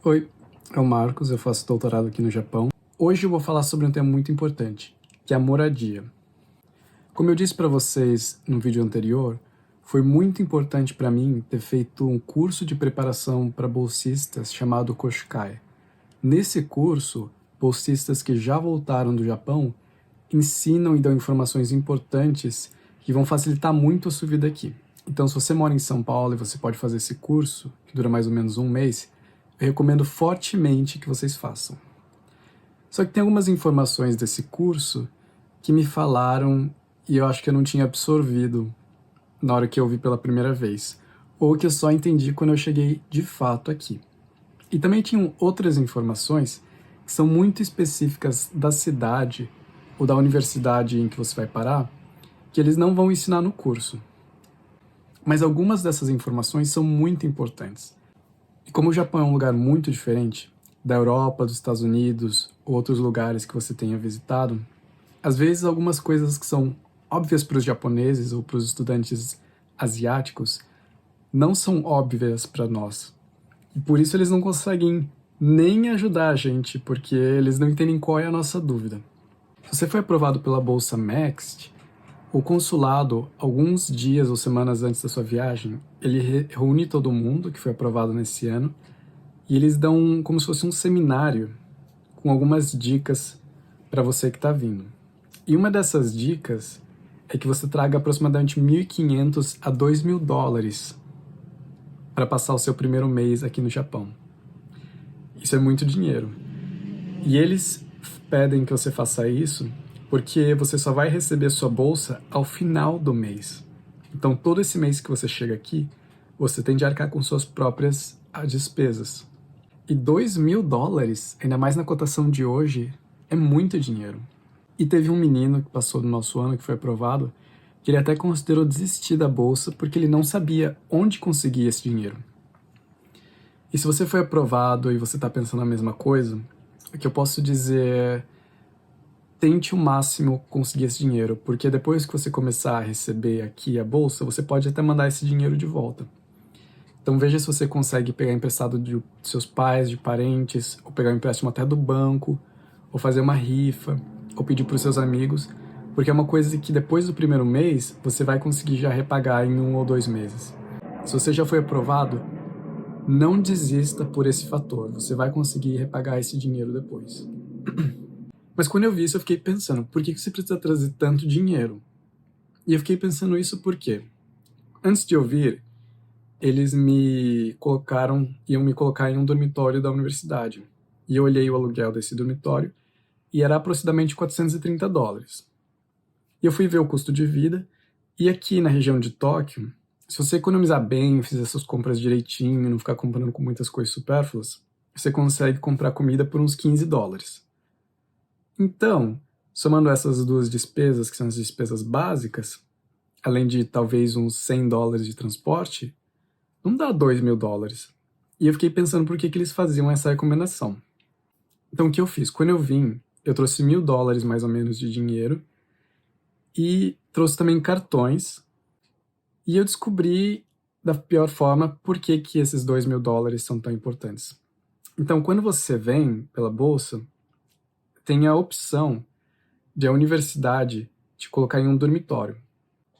Oi, é o Marcos, eu faço doutorado aqui no Japão. Hoje eu vou falar sobre um tema muito importante, que é a moradia. Como eu disse para vocês no vídeo anterior, foi muito importante para mim ter feito um curso de preparação para bolsistas chamado Koshikai. Nesse curso, bolsistas que já voltaram do Japão ensinam e dão informações importantes que vão facilitar muito a sua vida aqui. Então, se você mora em São Paulo e você pode fazer esse curso, que dura mais ou menos um mês, eu recomendo fortemente que vocês façam. Só que tem algumas informações desse curso que me falaram e eu acho que eu não tinha absorvido na hora que eu vi pela primeira vez, ou que eu só entendi quando eu cheguei de fato aqui. E também tinham outras informações que são muito específicas da cidade ou da universidade em que você vai parar, que eles não vão ensinar no curso. Mas algumas dessas informações são muito importantes. E como o Japão é um lugar muito diferente da Europa, dos Estados Unidos, ou outros lugares que você tenha visitado, às vezes algumas coisas que são óbvias para os japoneses ou para os estudantes asiáticos não são óbvias para nós. E por isso eles não conseguem nem ajudar a gente, porque eles não entendem qual é a nossa dúvida. Se você foi aprovado pela Bolsa Next, o consulado, alguns dias ou semanas antes da sua viagem, ele reúne todo mundo que foi aprovado nesse ano e eles dão como se fosse um seminário com algumas dicas para você que está vindo. E uma dessas dicas é que você traga aproximadamente 1.500 a 2.000 dólares para passar o seu primeiro mês aqui no Japão. Isso é muito dinheiro. E eles pedem que você faça isso porque você só vai receber sua bolsa ao final do mês. Então, todo esse mês que você chega aqui, você tem de arcar com suas próprias despesas. E 2.000 dólares, ainda mais na cotação de hoje, é muito dinheiro. E teve um menino que passou no nosso ano, que foi aprovado, que ele até considerou desistir da bolsa porque ele não sabia onde conseguir esse dinheiro. E se você foi aprovado e você está pensando a mesma coisa, o que eu posso dizer é: tente o máximo conseguir esse dinheiro, porque depois que você começar a receber aqui a bolsa, você pode até mandar esse dinheiro de volta. Então veja se você consegue pegar emprestado de seus pais, de parentes, ou pegar um empréstimo até do banco, ou fazer uma rifa, ou pedir para os seus amigos, porque é uma coisa que depois do primeiro mês, você vai conseguir já repagar em 1 ou 2 meses. Se você já foi aprovado, não desista por esse fator, você vai conseguir repagar esse dinheiro depois. Mas quando eu vi isso, eu fiquei pensando, por que você precisa trazer tanto dinheiro? E eu fiquei pensando isso porque, antes de eu vir, eles iam me colocar em um dormitório da universidade. E eu olhei o aluguel desse dormitório e era aproximadamente 430 dólares. E eu fui ver o custo de vida, e aqui na região de Tóquio, se você economizar bem, fizer suas compras direitinho, não ficar comprando com muitas coisas supérfluas, você consegue comprar comida por uns 15 dólares. Então, somando essas duas despesas, que são as despesas básicas, além de talvez uns 100 dólares de transporte, não dá 2.000 dólares. E eu fiquei pensando por que eles faziam essa recomendação. Então o que eu fiz? Quando eu vim, eu trouxe 1.000 dólares mais ou menos de dinheiro e trouxe também cartões. E eu descobri da pior forma por que esses 2.000 dólares são tão importantes. Então quando você vem pela bolsa, tem a opção de a universidade te colocar em um dormitório.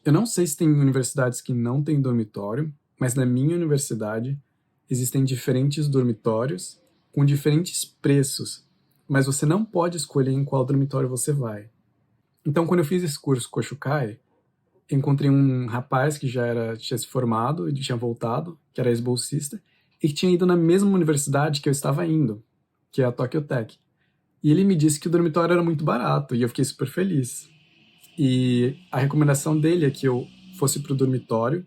Eu não sei se tem universidades que não têm dormitório, mas na minha universidade existem diferentes dormitórios com diferentes preços, mas você não pode escolher em qual dormitório você vai. Então, quando eu fiz esse curso Koshikai, encontrei um rapaz que tinha se formado e tinha voltado, que era ex-bolsista, e que tinha ido na mesma universidade que eu estava indo, que é a Tokyo Tech. E ele me disse que o dormitório era muito barato, e eu fiquei super feliz. E a recomendação dele é que eu fosse para o dormitório,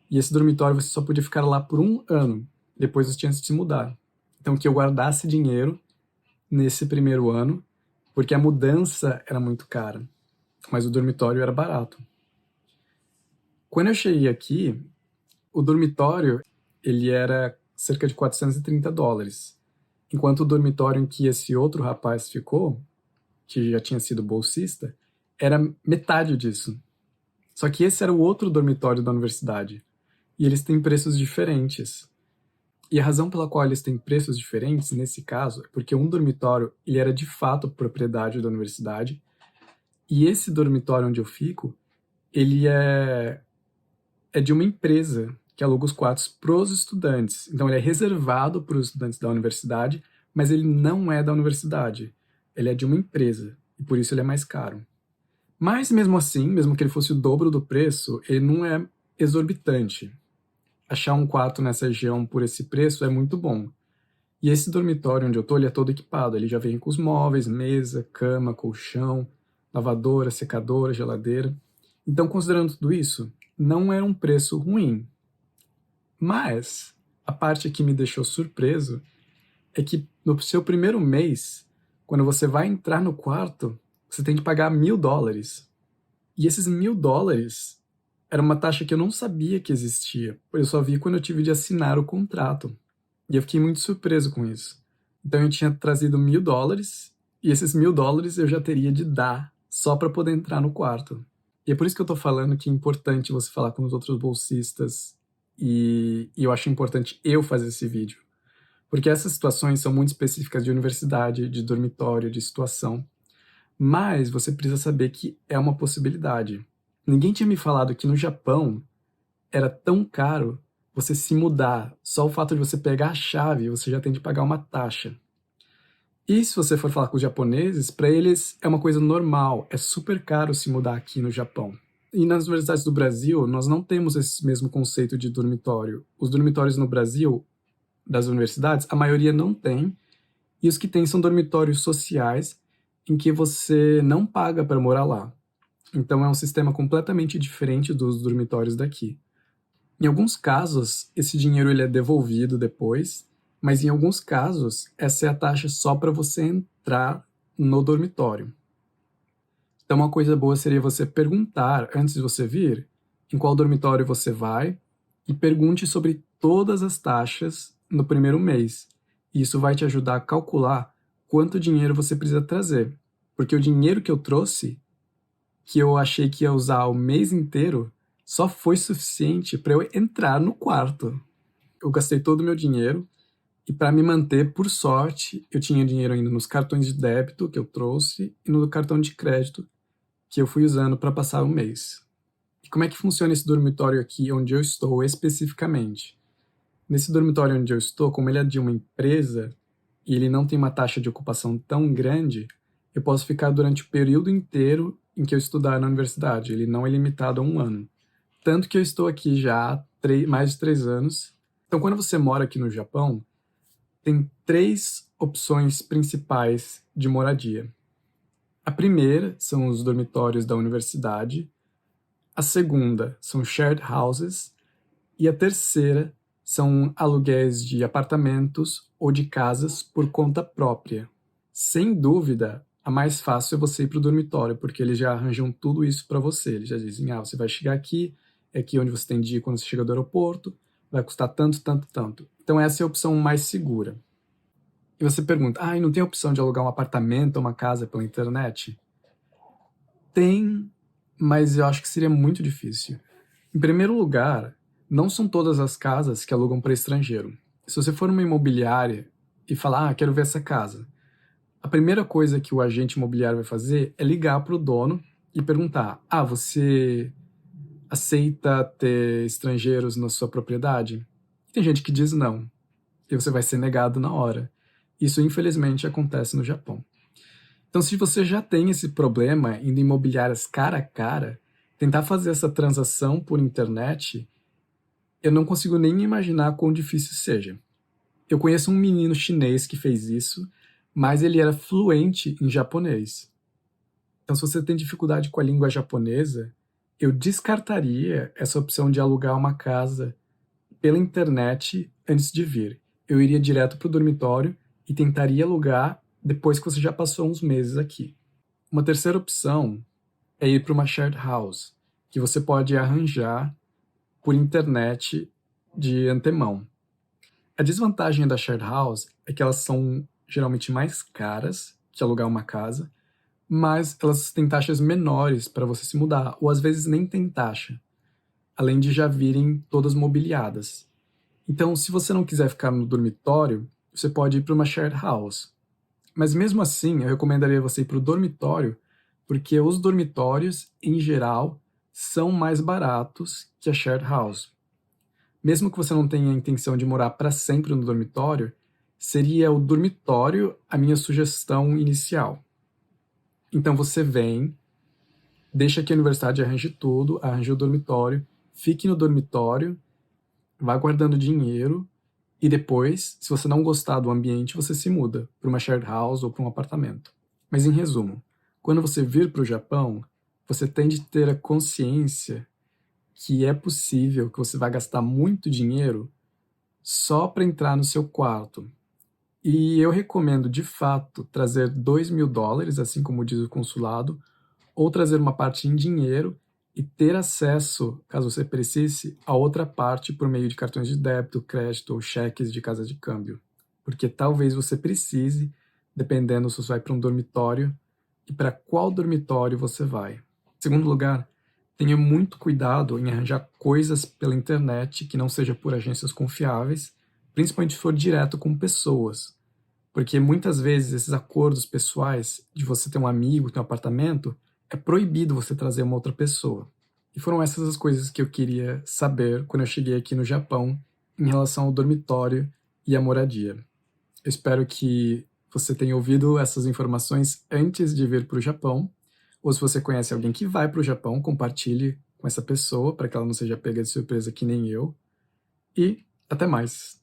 e esse dormitório você só podia ficar lá por 1 ano, depois você tinha de se mudar. Então que eu guardasse dinheiro nesse primeiro ano, porque a mudança era muito cara, mas o dormitório era barato. Quando eu cheguei aqui, o dormitório ele era cerca de 430 dólares, enquanto o dormitório em que esse outro rapaz ficou, que já tinha sido bolsista, era metade disso. Só que esse era o outro dormitório da universidade, e eles têm preços diferentes. E a razão pela qual eles têm preços diferentes, nesse caso, é porque um dormitório ele era de fato propriedade da universidade, e esse dormitório onde eu fico, ele é de uma empresa que aluga os quartos para os estudantes. Então ele é reservado para os estudantes da universidade, mas ele não é da universidade. Ele é de uma empresa, e por isso ele é mais caro. Mas mesmo assim, mesmo que ele fosse o dobro do preço, ele não é exorbitante. Achar um quarto nessa região por esse preço é muito bom. E esse dormitório onde eu tô, ele é todo equipado. Ele já vem com os móveis, mesa, cama, colchão, lavadora, secadora, geladeira. Então, considerando tudo isso, não era um preço ruim. Mas a parte que me deixou surpreso é que no seu primeiro mês, quando você vai entrar no quarto, você tem que pagar $1.000. E esses $1.000 era uma taxa que eu não sabia que existia. Eu só vi quando eu tive de assinar o contrato. E eu fiquei muito surpreso com isso. Então eu tinha trazido $1.000 e esses $1.000 eu já teria de dar só para poder entrar no quarto. E é por isso que eu tô falando que é importante você falar com os outros bolsistas e eu acho importante eu fazer esse vídeo. Porque essas situações são muito específicas de universidade, de dormitório, de situação. Mas você precisa saber que é uma possibilidade. Ninguém tinha me falado que no Japão era tão caro você se mudar. Só o fato de você pegar a chave, você já tem de pagar uma taxa. E se você for falar com os japoneses, para eles é uma coisa normal, é super caro se mudar aqui no Japão. E nas universidades do Brasil, nós não temos esse mesmo conceito de dormitório. Os dormitórios no Brasil, das universidades, a maioria não tem, e os que tem são dormitórios sociais, em que você não paga para morar lá. Então é um sistema completamente diferente dos dormitórios daqui. Em alguns casos, esse dinheiro ele é devolvido depois, mas em alguns casos, essa é a taxa só para você entrar no dormitório. Então uma coisa boa seria você perguntar, antes de você vir, em qual dormitório você vai, e pergunte sobre todas as taxas no primeiro mês. Isso vai te ajudar a calcular quanto dinheiro você precisa trazer. Porque o dinheiro que eu trouxe, que eu achei que ia usar o mês inteiro, só foi suficiente para eu entrar no quarto. Eu gastei todo o meu dinheiro e para me manter, por sorte, eu tinha dinheiro ainda nos cartões de débito que eu trouxe e no cartão de crédito que eu fui usando para passar o mês. E como é que funciona esse dormitório aqui onde eu estou especificamente? Nesse dormitório onde eu estou, como ele é de uma empresa e ele não tem uma taxa de ocupação tão grande, eu posso ficar durante o período inteiro em que eu estudar na universidade. Ele não é limitado a 1 ano. Tanto que eu estou aqui já há mais de 3 anos. Então, quando você mora aqui no Japão, tem 3 opções principais de moradia. A primeira são os dormitórios da universidade, a segunda são shared houses e a terceira são aluguéis de apartamentos ou de casas por conta própria. Sem dúvida, a mais fácil é você ir para o dormitório, porque eles já arranjam tudo isso para você. Eles já dizem, você vai chegar aqui, é aqui onde você tem de ir quando você chega do aeroporto, vai custar tanto, tanto, tanto. Então essa é a opção mais segura. E você pergunta, e não tem a opção de alugar um apartamento ou uma casa pela internet? Tem, mas eu acho que seria muito difícil. Em primeiro lugar, não são todas as casas que alugam para estrangeiro. Se você for numa imobiliária e falar, quero ver essa casa, a primeira coisa que o agente imobiliário vai fazer é ligar para o dono e perguntar, você aceita ter estrangeiros na sua propriedade? E tem gente que diz não, e você vai ser negado na hora. Isso, infelizmente, acontece no Japão. Então, se você já tem esse problema indo em imobiliárias cara a cara, tentar fazer essa transação por internet, eu não consigo nem imaginar quão difícil seja. Eu conheço um menino chinês que fez isso, mas ele era fluente em japonês. Então, se você tem dificuldade com a língua japonesa, eu descartaria essa opção de alugar uma casa pela internet antes de vir. Eu iria direto para o dormitório e tentaria alugar depois que você já passou uns meses aqui. Uma terceira opção é ir para uma shared house, que você pode arranjar por internet de antemão. A desvantagem da shared house é que elas são geralmente mais caras que alugar uma casa, mas elas têm taxas menores para você se mudar, ou às vezes nem tem taxa, além de já virem todas mobiliadas. Então, se você não quiser ficar no dormitório, você pode ir para uma shared house. Mas mesmo assim, eu recomendaria você ir para o dormitório, porque os dormitórios, em geral, são mais baratos que a shared house. Mesmo que você não tenha a intenção de morar para sempre no dormitório, seria o dormitório a minha sugestão inicial. Então você vem, deixa que a universidade arranje tudo, arranje o dormitório, fique no dormitório, vá guardando dinheiro e depois, se você não gostar do ambiente, você se muda para uma shared house ou para um apartamento. Mas em resumo, quando você vir para o Japão, você tem de ter a consciência que é possível que você vai gastar muito dinheiro só para entrar no seu quarto. E eu recomendo, de fato, trazer $2.000, assim como diz o consulado, ou trazer uma parte em dinheiro e ter acesso, caso você precise, a outra parte por meio de cartões de débito, crédito ou cheques de casa de câmbio. Porque talvez você precise, dependendo se você vai para um dormitório e para qual dormitório você vai. Em segundo lugar, tenha muito cuidado em arranjar coisas pela internet que não seja por agências confiáveis, principalmente se for direto com pessoas. Porque muitas vezes esses acordos pessoais de você ter um amigo, ter um apartamento, é proibido você trazer uma outra pessoa. E foram essas as coisas que eu queria saber quando eu cheguei aqui no Japão em relação ao dormitório e à moradia. Eu espero que você tenha ouvido essas informações antes de vir para o Japão, ou se você conhece alguém que vai para o Japão, compartilhe com essa pessoa para que ela não seja pega de surpresa que nem eu. E até mais!